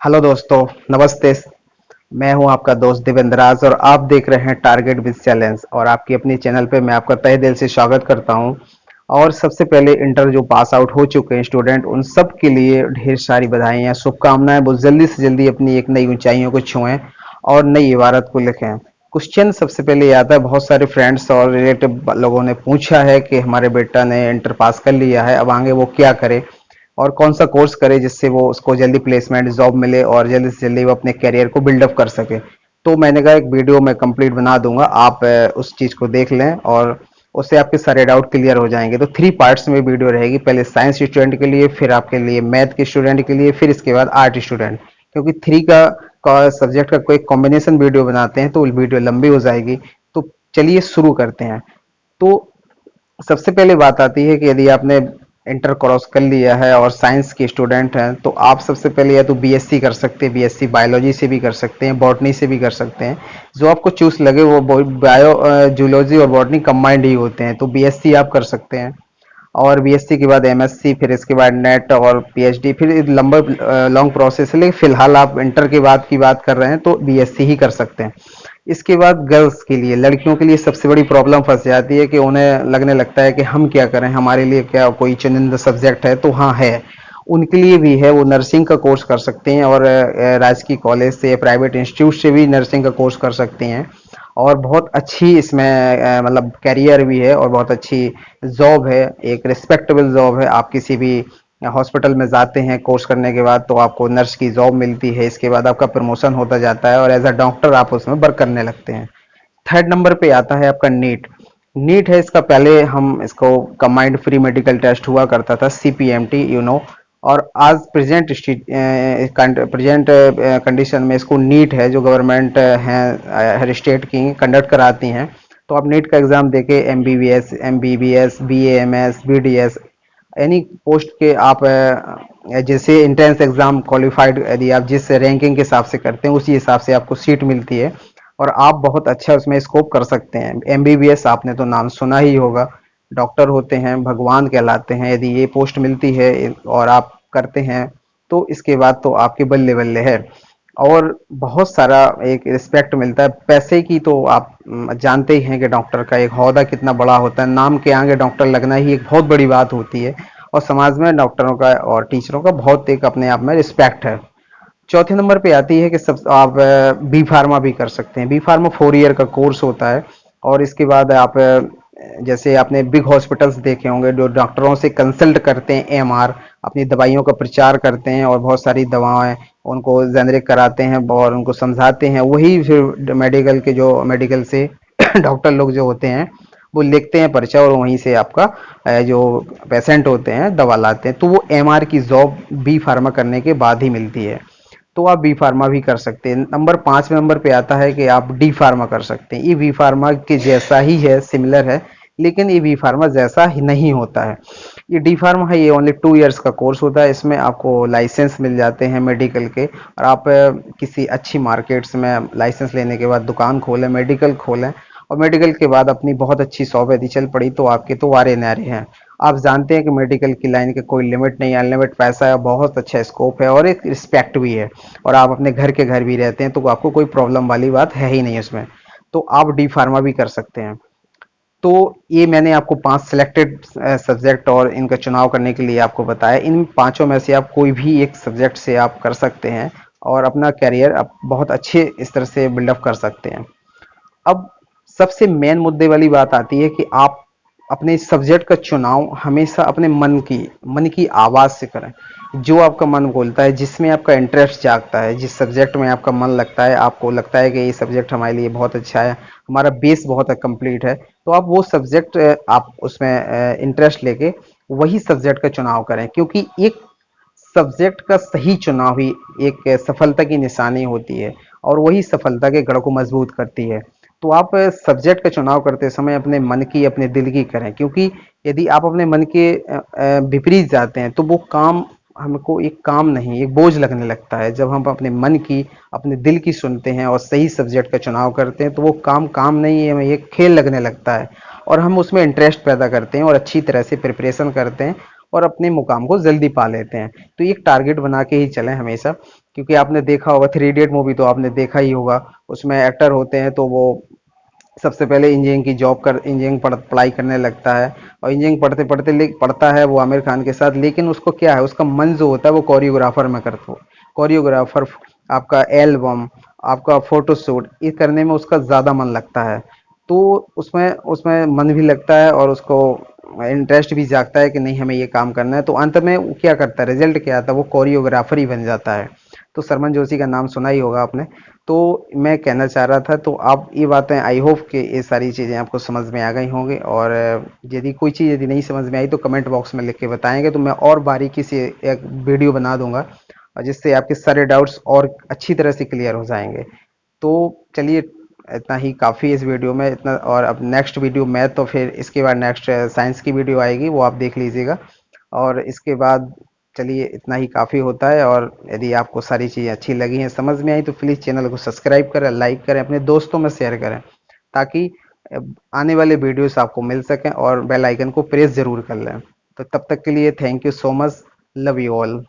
Hello दोस्तों, नमस्ते। मैं हूं आपका दोस्त देवेंद्राज और आप देख रहे हैं टारगेट विद चैलेंज। और आपकी अपनी चैनल पे मैं आपका तहे दिल से स्वागत करता हूं। और सबसे पहले इंटर जो पास आउट हो चुके हैं स्टूडेंट, उन सब के लिए ढेर सारी बधाइयां, शुभकामनाएं। वो जल्दी से जल्दी अपनी एक नई ऊंचाइयों को छुएं और नई इबारत को लिखें। क्वेश्चन सबसे पहले ये आता है, बहुत सारे फ्रेंड्स और रिलेटिव लोगों ने पूछा है कि हमारे बेटा ने इंटर पास कर लिया है, अब आगे वो क्या करे और कौन सा कोर्स करे जिससे वो उसको जल्दी प्लेसमेंट जॉब मिले और जल्दी से जल्दी वो अपने करियर को बिल्डअप कर सके। तो मैंने कहा एक वीडियो मैं कंप्लीट बना दूंगा, आप उस चीज को देख लें और उससे आपके सारे डाउट क्लियर हो जाएंगे। तो 3 पार्ट्स में वीडियो रहेगी, पहले साइंस स्टूडेंट के लिए, फिर आपके लिए मैथ के स्टूडेंट के लिए, फिर इसके बाद आर्ट स्टूडेंट। क्योंकि थ्री का सब्जेक्ट का कोई कॉम्बिनेशन वीडियो बनाते हैं तो वीडियो लंबी हो जाएगी। तो चलिए शुरू करते हैं। तो सबसे पहले बात आती है कि यदि आपने इंटर क्रॉस कर लिया है और साइंस के स्टूडेंट हैं तो आप सबसे पहले या तो बीएससी कर सकते हैं, बीएससी बायोलॉजी से भी कर सकते हैं, बॉटनी से भी कर सकते हैं। जो आपको चूज लगे, वो बायो जूलॉजी और बॉटनी कंबाइंड ही होते हैं, तो बीएससी आप कर सकते हैं। और बीएससी के बाद एमएससी, फिर इसके बाद नेट और पीएचडी, फिर लंबा लॉन्ग प्रोसेस है। लेकिन फिलहाल आप इंटर के बाद की बात कर रहे हैं तो बीएससी ही कर सकते हैं। इसके बाद गर्ल्स के लिए, लड़कियों के लिए सबसे बड़ी प्रॉब्लम फंस जाती है कि उन्हें लगने लगता है कि हम क्या करें, हमारे लिए क्या कोई चुनिंदा सब्जेक्ट है। तो हाँ है, उनके लिए भी है, वो नर्सिंग का कोर्स कर सकते हैं और राजकीय कॉलेज से, प्राइवेट इंस्टीट्यूट से भी नर्सिंग का कोर्स कर सकते हैं। और बहुत अच्छी इसमें मतलब कैरियर भी है और बहुत अच्छी जॉब है, एक रिस्पेक्टेबल जॉब है। आप किसी भी हॉस्पिटल में जाते हैं कोर्स करने के बाद तो आपको नर्स की जॉब मिलती है, इसके बाद आपका प्रमोशन होता जाता है और एज अ डॉक्टर आप उसमें वर्क करने लगते हैं। थर्ड नंबर पे आता है आपका नीट। नीट है इसका, पहले हम इसको कंबाइंड फ्री मेडिकल टेस्ट हुआ करता था, सीपीएमटी, और आज प्रेजेंट कंडीशन में इसको नीट है, जो गवर्नमेंट है हर स्टेट की कंडक्ट कराती हैं। तो आप नीट का एग्जाम देके MBBS, BAMS, BDS, any post के आप जैसे इंट्रेंस एग्जाम क्वालिफाइड, यदि आप जिस रैंकिंग के हिसाब से करते हैं उसी हिसाब से आपको सीट मिलती है और आप बहुत अच्छा उसमें स्कोप कर सकते हैं। एमबीबीएस आपने तो नाम सुना ही होगा, डॉक्टर होते हैं, भगवान कहलाते हैं। यदि ये पोस्ट मिलती है और आप करते हैं तो इसके बाद तो आपके बल्ले बल्ले है और बहुत सारा एक रिस्पेक्ट मिलता है। पैसे की तो आप जानते ही हैं कि डॉक्टर का एक ओहदा कितना बड़ा होता है, नाम के आगे डॉक्टर लगना ही एक बहुत बड़ी बात होती है और समाज में डॉक्टरों का और टीचरों का बहुत एक अपने आप में रिस्पेक्ट है। चौथे नंबर पे आती है कि सब आप बी फार्मा भी कर सकते हैं। बी फार्मा 4 ईयर का कोर्स होता है और इसके बाद आप जैसे आपने बिग हॉस्पिटल्स देखे होंगे जो डॉक्टरों से कंसल्ट करते हैं, एमआर अपनी दवाइयों का प्रचार करते हैं और बहुत सारी दवाएं उनको जेनरिक कराते हैं और उनको समझाते हैं। वही फिर मेडिकल के जो मेडिकल से डॉक्टर लोग जो होते हैं वो लिखते हैं पर्चा और वहीं से आपका जो पेशेंट होते हैं दवा लाते हैं। तो वो एमआर की जॉब बी फार्मा करने के बाद ही मिलती है। तो आप बी फार्मा भी कर सकते हैं। नंबर 5 नंबर पे आता है कि आप डी फार्मा कर सकते हैं। ये बी फार्मा के जैसा ही है, सिमिलर है, लेकिन ये बी फार्मा जैसा ही नहीं होता है। ये डी फार्मा है, ये ओनली 2 ईयर्स का कोर्स होता है। इसमें आपको लाइसेंस मिल जाते हैं मेडिकल के और आप किसी अच्छी मार्केट्स में लाइसेंस लेने के बाद दुकान खोलें, मेडिकल खोलें और मेडिकल के बाद अपनी बहुत अच्छी शॉप यदि चल पड़ी तो आपके तो वारे नारे हैं। आप जानते हैं कि मेडिकल की लाइन के कोई लिमिट नहीं, अनलिमिटेड पैसा है, बहुत अच्छा स्कोप है और एक रिस्पेक्ट भी है और आप अपने घर के घर भी रहते हैं तो आपको कोई प्रॉब्लम वाली बात है ही नहीं उसमें। तो आप डी फार्मा भी कर सकते हैं। तो ये मैंने आपको 5 सिलेक्टेड सब्जेक्ट और इनका चुनाव करने के लिए आपको बताया। इन पांचों में से आप कोई भी एक सब्जेक्ट से आप कर सकते हैं और अपना कैरियर आप बहुत अच्छे इस तरह से बिल्डअप कर सकते हैं। अब सबसे मेन मुद्दे वाली बात आती है कि आप अपने सब्जेक्ट का चुनाव हमेशा अपने मन की आवाज से करें। जो आपका मन बोलता है, जिसमें आपका इंटरेस्ट जागता है, जिस सब्जेक्ट में आपका मन लगता है, आपको लगता है कि ये सब्जेक्ट हमारे लिए बहुत अच्छा है, हमारा बेस बहुत कंप्लीट है, तो आप वो सब्जेक्ट आप उसमें इंटरेस्ट लेके वही सब्जेक्ट का चुनाव करें। क्योंकि एक सब्जेक्ट का सही चुनाव ही एक सफलता की निशानी होती है और वही सफलता के गढ़ को मजबूत करती है। तो आप सब्जेक्ट का चुनाव करते समय अपने मन की, अपने दिल की करें। क्योंकि यदि आप अपने मन के विपरीत जाते हैं तो वो काम हमको एक काम नहीं, एक बोझ लगने लगता है। जब हम अपने मन की, अपने दिल की सुनते हैं और सही सब्जेक्ट का चुनाव करते हैं तो वो काम काम नहीं है, हमें एक खेल लगने लगता है और हम उसमें इंटरेस्ट पैदा करते हैं और अच्छी तरह से प्रिपरेशन करते हैं और अपने मुकाम को जल्दी पा लेते हैं। तो एक टारगेट बना के ही चलें हमेशा क्योंकि आपने देखा होगा थ्री इडियट मूवी, तो आपने देखा ही होगा। उसमें एक्टर होते हैं तो वो सबसे पहले इंजीनियरिंग की जॉब कर इंजीनियरिंग पढ़ाई करने लगता है, और इंजीनियरिंग पढ़ते पढ़ते पढ़ता है वो आमिर खान के साथ, लेकिन उसको क्या है, उसका मन जो होता है वो कोरियोग्राफर में करता हो। कोरियोग्राफर, आपका एल्बम, आपका फोटोशूट ये करने में उसका ज़्यादा मन लगता है। तो उसमें उसमें मन भी लगता है और उसको इंटरेस्ट भी जागता है कि नहीं हमें ये काम करना है। तो अंत में वो क्या करता है, रिजल्ट क्या आता है, वो कोरियोग्राफर ही बन जाता है। तो सरमन जोशी का नाम सुना ही होगा आपने। तो मैं कहना चाह रहा था, तो आप ये बातें आई होप कि ये सारी चीज़ें आपको समझ में आ गई होंगी, और यदि कोई चीज़ यदि नहीं समझ में आई तो कमेंट बॉक्स में लिख के बताएंगे, तो मैं और बारीकी से एक वीडियो बना दूंगा, और जिससे आपके सारे डाउट्स और अच्छी तरह से क्लियर हो जाएंगे। तो चलिए, इतना ही काफ़ी इस वीडियो में, इतना। और अब नेक्स्ट वीडियो मैथ, तो फिर इसके बाद नेक्स्ट साइंस की वीडियो आएगी, वो आप देख लीजिएगा। और इसके बाद चलिए, इतना ही काफ़ी होता है। और यदि आपको सारी चीज़ें अच्छी लगी हैं, समझ में आई, तो प्लीज़ चैनल को सब्सक्राइब करें, लाइक करें, अपने दोस्तों में शेयर करें, ताकि आने वाले वीडियोस आपको मिल सकें, और बेल आइकन को प्रेस ज़रूर कर लें। तो तब तक के लिए thank you so much, love you all.